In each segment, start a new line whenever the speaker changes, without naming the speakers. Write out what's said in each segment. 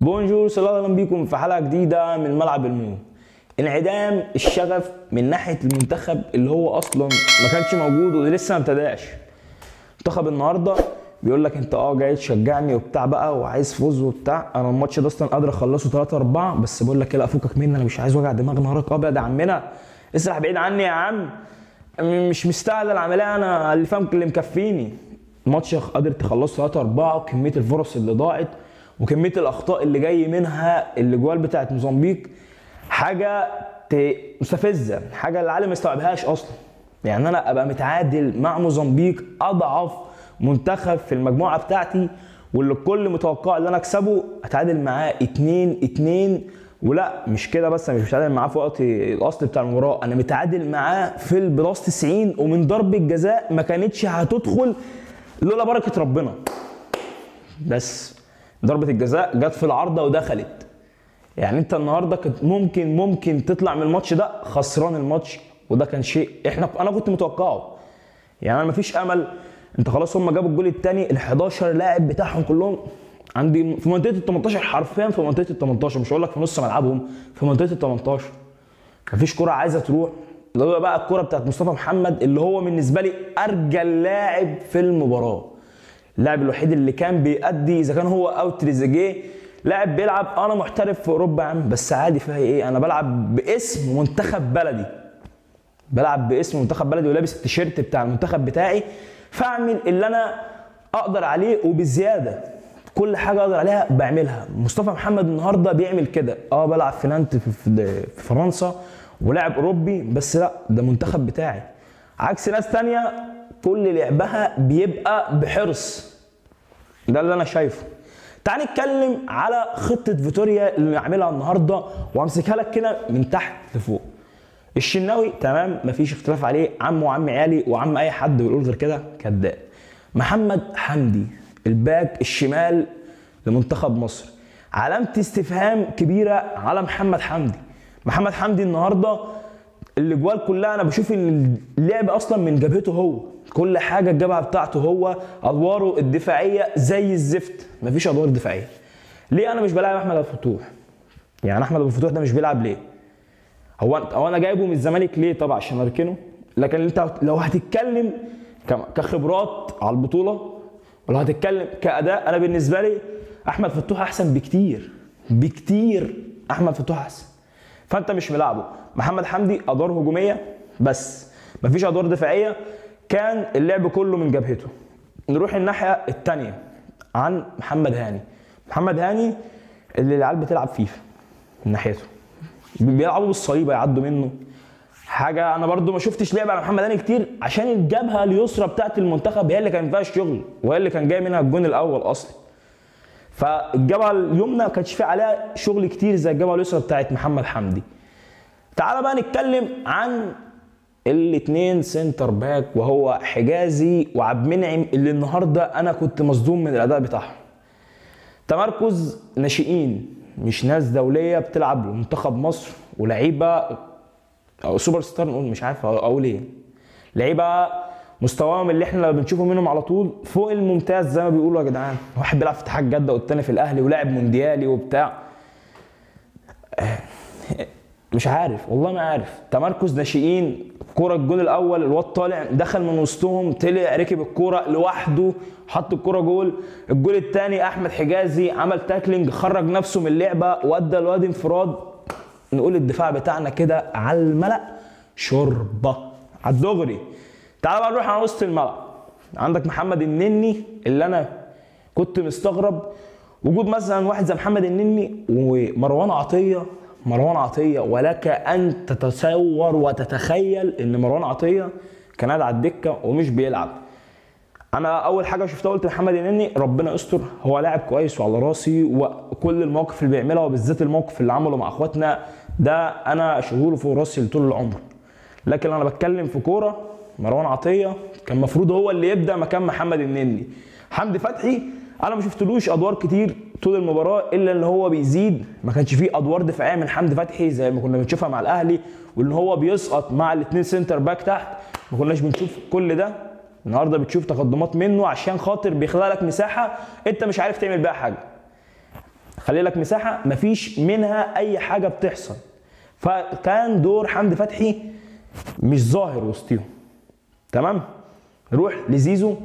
بونجور، اهلا بيكم في حلقه جديده من ملعب المو. انعدام الشغف من ناحيه المنتخب اللي هو اصلا ما كانش موجود ولسه ما ابتداش. منتخب النهارده بيقول لك انت جاي تشجعني وبتاع بقى وعايز فوز وبتاع. انا الماتش ده اصلا قادر اخلصه 3-4، بس بقول لك لا فكك مني، انا مش عايز وجع دماغ. نهارك ابيض يا عمنا، اسرح بعيد عني يا عم، مش مستاهل العمليه، انا اللي فاهم اللي مكفيني. الماتش قادر تخلصه 3-4، وكميه الفرص اللي ضاعت وكميه الاخطاء اللي جاي منها الاجوال بتاعت موزمبيق حاجه مستفزه، حاجه العالم ما يستوعبهاش اصلا. يعني انا ابقى متعادل مع موزمبيق، اضعف منتخب في المجموعه بتاعتي، واللي الكل متوقع ان انا اكسبه، اتعادل معاه 2-2. ولا مش كده بس، انا مش متعادل معاه في وقت الاصل بتاع المباراه، انا متعادل معاه في البلاس 90 ومن ضربه جزاء ما كانتش هتدخل لولا بركه ربنا. بس ضربه الجزاء جت في العارضه ودخلت. يعني انت النهارده كنت ممكن تطلع من الماتش ده خسران الماتش، وده كان شيء انا كنت متوقعه. يعني انا مفيش امل، انت خلاص هم جابوا الجول الثاني، ال 11 لاعب بتاعهم كلهم عندي في منطقه ال 18، حرفيا في منطقه ال 18، مش هقول لك في نص ملعبهم، في منطقه ال 18. مفيش كره عايزه تروح، اللي هو بقى الكره بتاعت مصطفى محمد اللي هو بالنسبه لي ارجل لاعب في المباراه. اللاعب الوحيد اللي كان بيأدي، اذا كان هو او تريزيجيه، لاعب بيلعب. انا محترف في اوروبا يا عم، بس عادي فيها ايه، انا بلعب باسم منتخب بلدي، بلعب باسم منتخب بلدي ولابس التيشيرت بتاع المنتخب بتاعي، فاعمل اللي انا اقدر عليه وبزياده. كل حاجه اقدر عليها بعملها. مصطفى محمد النهارده بيعمل كده. بلعب في نانت في فرنسا ولاعب اوروبي، بس لا، ده منتخب بتاعي. عكس ناس تانية كل لعبها بيبقى بحرص. ده اللي انا شايفه. تعال نتكلم على خطه فيتوريا اللي عاملها النهارده، وامسكها لك كده من تحت لفوق. الشناوي تمام، مفيش اختلاف عليه، عم وعم عيالي وعم اي حد بيقول غير كده كذاب. محمد حمدي الباك الشمال لمنتخب مصر، علامه استفهام كبيره على محمد حمدي. محمد حمدي النهارده الاجوال كلها انا بشوف ان اللعب اصلا من جبهته هو، كل حاجه الجبهه بتاعته هو، ادواره الدفاعيه زي الزفت، مفيش ادوار دفاعيه. ليه انا مش بلاعب احمد ابو الفتوح؟ يعني احمد ابو الفتوح ده مش بيلعب ليه؟ هو انا جايبه من الزمالك ليه؟ طبعا عشان اركنه. لكن انت لو هتتكلم كخبرات على البطوله، ولو هتتكلم كاداء، انا بالنسبه لي احمد فتوح احسن بكتير. احمد فتوح احسن، فانت مش ملاعبه. محمد حمدي ادوار هجوميه بس، مفيش ادوار دفاعيه، كان اللعب كله من جبهته. نروح الناحيه الثانيه عن محمد هاني اللي العيال بتلعب فيفا من ناحيته، بيلعبوا بالصليبه يعدوا منه. حاجه انا برده ما شفتش لعب على محمد هاني كتير، عشان الجبهه اليسرى بتاعت المنتخب هي اللي كان فيها الشغل، وهي اللي كان جاي منها الجون الاول اصلا. فالجبهه اليمنى ما كانش فيه عليها شغل كتير زي الجبهه اليسرى بتاعت محمد حمدي. تعال بقى نتكلم عن الاثنين سنتر باك، وهو حجازي وعبد المنعم، اللي النهارده انا كنت مصدوم من الاداء بتاعهم. تمركز ناشئين، مش ناس دوليه بتلعب لمنتخب مصر، ولاعيبه او سوبر ستار نقول، مش عارف اقول ايه، لعيبه مستواهم اللي احنا بنشوفه منهم على طول فوق الممتاز زي ما بيقولوا يا جدعان. واحد بيلعب في اتحاد جده والتاني في الاهلي ولاعب مونديالي وبتاع. مش عارف والله، ما عارف. تمركز ناشئين، كوره الجون الاول الواد طالع دخل من وسطهم، طلع ركب الكوره لوحده حط الكوره جول. الجول الثاني احمد حجازي عمل تاكلينج، خرج نفسه من اللعبه وادى الواد انفراد. نقول الدفاع بتاعنا كده على الملأ شوربه على الدغري. تعال بقى نروح على وسط الملعب. عندك محمد النني، اللي انا كنت مستغرب وجود مثلا واحد زي محمد النني ومروان عطيه، ولك ان تتصور وتتخيل ان مروان عطيه كان قاعد على الدكه ومش بيلعب. انا اول حاجه شفتها قلت محمد النني ربنا يستر، هو لاعب كويس وعلى راسي، وكل المواقف اللي بيعملها وبالذات الموقف اللي عمله مع اخواتنا ده انا شغوله فوق راسي طول العمر. لكن انا بتكلم في كوره، مروان عطيه كان المفروض هو اللي يبدا مكان محمد النني. حمدي فتحي انا ما شفتلوش ادوار كتير طول المباراه، الا ان هو بيزيد، ما كانش فيه ادوار دفاعيه من حمدي فتحي زي ما كنا بنشوفها مع الاهلي، وان هو بيسقط مع الاثنين سنتر باك تحت، ما كناش بنشوف كل ده. النهارده بتشوف تقدمات منه عشان خاطر بيخلق لك مساحه انت مش عارف تعمل بيها حاجه. خلي لك مساحه مفيش منها اي حاجه بتحصل. فكان دور حمدي فتحي مش ظاهر وسطيهم. تمام. نروح لزيزو.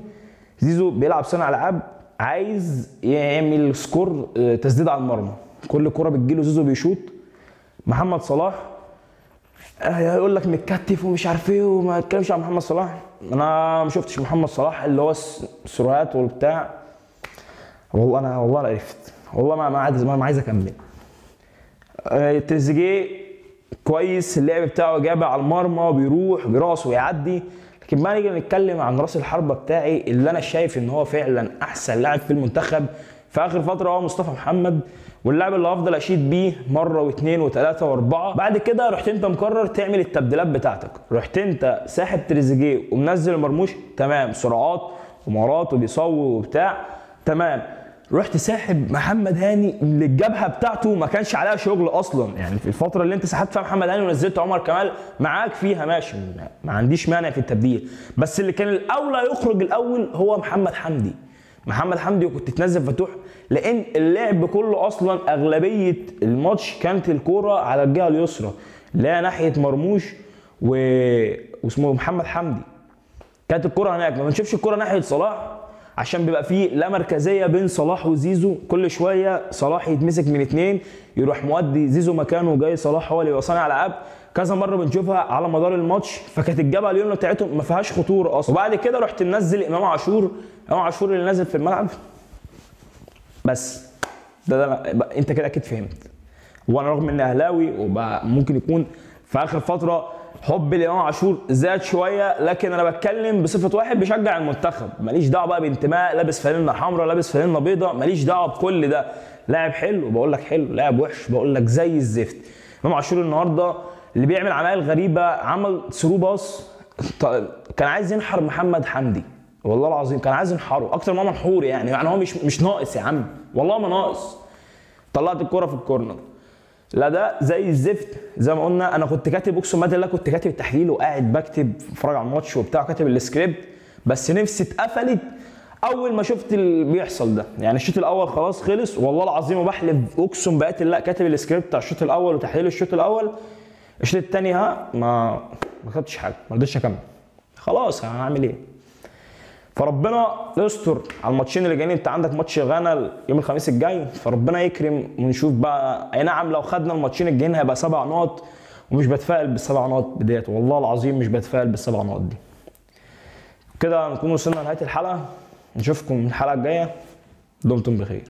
زيزو بيلعب صانع العاب، عايز يعمل سكور تسديد على المرمى، كل كره بتجيله زيزو بيشوط. محمد صلاح هيقول لك متكتف ومش عارف ايه وما اتكلمش عن محمد صلاح. انا ما شفتش محمد صلاح اللي هو السرعات والبتاع. والله انا عرفت، والله ما عايز اكمل. تريزيجيه كويس، اللعب بتاعه جاب على المرمى وبيروح بيرقص ويعدي. لكن ما نيجي نتكلم عن راس الحربه بتاعي اللي انا شايف ان هو فعلا احسن لاعب في المنتخب في اخر فتره هو مصطفى محمد، واللاعب اللي هفضل اشيد بيه مره واثنين وثلاثه واربعه. بعد كده رحت انت مقرر تعمل التبديلات بتاعتك، رحت انت ساحب تريزيجيه ومنزل مرموش، تمام، سرعات ومهارات وبيصوي وبتاع، تمام. رحت ساحب محمد هاني اللي الجبهه بتاعته ما كانش عليها شغل اصلا، يعني في الفتره اللي انت سحبت فيها محمد هاني ونزلت عمر كمال معاك فيها ماشي، ما عنديش مانع في التبديل، بس اللي كان الاولى يخرج الاول هو محمد حمدي. محمد حمدي وكنت تنزل فتوح، لان اللعب كله اصلا اغلبيه الماتش كانت الكوره على الجهه اليسرى اللي هي ناحيه مرموش واسمه محمد حمدي. كانت الكوره هناك، ما بنشوفش الكوره ناحيه صلاح عشان بيبقى فيه لا مركزيه بين صلاح وزيزو، كل شويه صلاح يتمسك من اثنين يروح مودي زيزو مكانه وجاي صلاح هو اللي يبقى صانع العاب. كذا مره بنشوفها على مدار الماتش، فكانت الجبهه اليمنى بتاعتهم ما فيهاش خطوره اصلا. وبعد كده رحت منزل امام عاشور اللي نازل في الملعب بس. ده انت كده اكيد فهمت. وانا رغم اني اهلاوي وممكن يكون في اخر فتره حب لامام عاشور زاد شويه، لكن انا بتكلم بصفه واحد بيشجع المنتخب، ماليش دعوه بقى بانتماء لابس فانلة حمراء لابس فانلة بيضاء، ماليش دعوه بكل ده. لاعب حلو بقول لك حلو، لاعب وحش بقول لك زي الزفت. امام عاشور النهارده اللي بيعمل عمايل غريبه، عمل ثرو باص كان عايز ينحر محمد حمدي، والله العظيم كان عايز ينحره اكتر ما هو منحور، يعني هو مش ناقص يا عم، والله ما ناقص. طلعت الكرة في الكورنر، لا ده زي الزفت. زي ما قلنا انا كنت كاتب اقسم بالله كنت كاتب التحليل وقاعد بكتب اتفرج على الماتش وبتاع، كاتب السكريبت، بس نفسي اتقفلت اول ما شفت اللي بيحصل ده. يعني الشوط الاول خلاص خلص والله العظيم وبحلف اقسم بقيت الله كاتب السكريبت بتاع الشوط الاول وتحليل الشوط الاول. الشوط الثاني ما خدتش حاجه، ما رضيتش اكمل، خلاص هعمل ايه؟ فربنا يستر على الماتشين اللي جايين. انت عندك ماتش غانا يوم الخميس الجاي، فربنا يكرم ونشوف بقى. اي نعم لو خدنا الماتشين الجايين هيبقى 7 نقط، ومش بتفائل بالسبع نقط بدايات، والله العظيم مش بتفائل بالسبع نقط دي. كده نكون وصلنا لنهايه الحلقه، نشوفكم الحلقه الجايه، دمتم بخير.